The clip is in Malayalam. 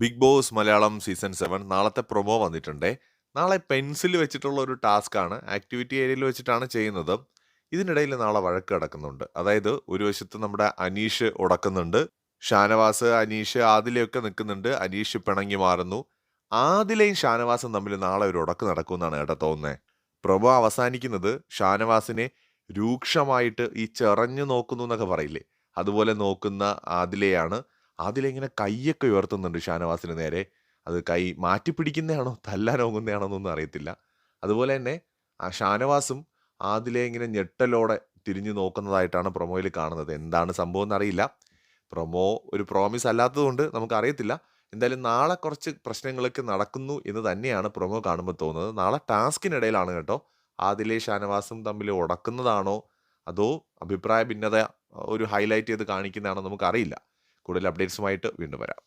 ബിഗ് ബോസ് മലയാളം സീസൺ 7 നാളത്തെ പ്രൊമോ വന്നിട്ടുണ്ടേ. നാളെ പെൻസിൽ വെച്ചിട്ടുള്ള ഒരു ടാസ്ക്കാണ്. ആക്ടിവിറ്റി ഏരിയയിൽ വെച്ചിട്ടാണ് ചെയ്യുന്നത്. ഇതിനിടയിൽ നാളെ വഴക്ക് നടക്കുന്നുണ്ട്. അതായത് ഒരു വശത്ത് നമ്മുടെ അനീഷ് ഉടക്കുന്നുണ്ട്. ഷാനവാസ്, അനീഷ്, ആദിലയൊക്കെ നിൽക്കുന്നുണ്ട്. അനീഷ് പിണങ്ങി മാറുന്നു. ആദിലയും ഷാനവാസും തമ്മിൽ നാളെ ഒരു ഉടക്ക് നടക്കുമെന്നാണ് കേട്ടോ തോന്നുന്നത്. പ്രൊമോ അവസാനിക്കുന്നത് ഷാനവാസിനെ രൂക്ഷമായിട്ട് ഈ ചെറഞ്ഞു നോക്കുന്നു എന്നൊക്കെ പറയില്ലേ, അതുപോലെ നോക്കുന്ന ആദിലയാണ്. ആദില ഇങ്ങനെ കൈയൊക്കെ ഉയർത്തുന്നുണ്ട് ഷാനവാസിന് നേരെ. അത് കൈ മാറ്റിപ്പിടിക്കുന്നതാണോ തല്ലാൻ ഓങ്ങുന്നതാണോ എന്നൊന്നും അറിയത്തില്ല. അതുപോലെ തന്നെ ആ ഷാനവാസും ആദിലയെ ഇങ്ങനെ ഞെട്ടലോടെ തിരിഞ്ഞു നോക്കുന്നതായിട്ടാണ് പ്രൊമോയിൽ കാണുന്നത്. എന്താണ് സംഭവം എന്നറിയില്ല. പ്രൊമോ ഒരു പ്രോമിസ് അല്ലാത്തതുകൊണ്ട് നമുക്കറിയത്തില്ല. എന്തായാലും നാളെ കുറച്ച് പ്രശ്നങ്ങളൊക്കെ നടക്കുന്നു എന്ന് തന്നെയാണ് പ്രൊമോ കാണുമ്പോൾ തോന്നുന്നത്. നാളെ ടാസ്കിനിടയിലാണ് കേട്ടോ. ആദിലയും ഷാനവാസും തമ്മിൽ ഉടക്കുന്നതാണോ അതോ അഭിപ്രായ ഭിന്നത ഒരു ഹൈലൈറ്റ് ചെയ്ത് കാണിക്കുന്നതാണോ നമുക്കറിയില്ല. കൂടുതൽ അപ്ഡേറ്റ്സുമായിട്ട് വീണ്ടും വരാം.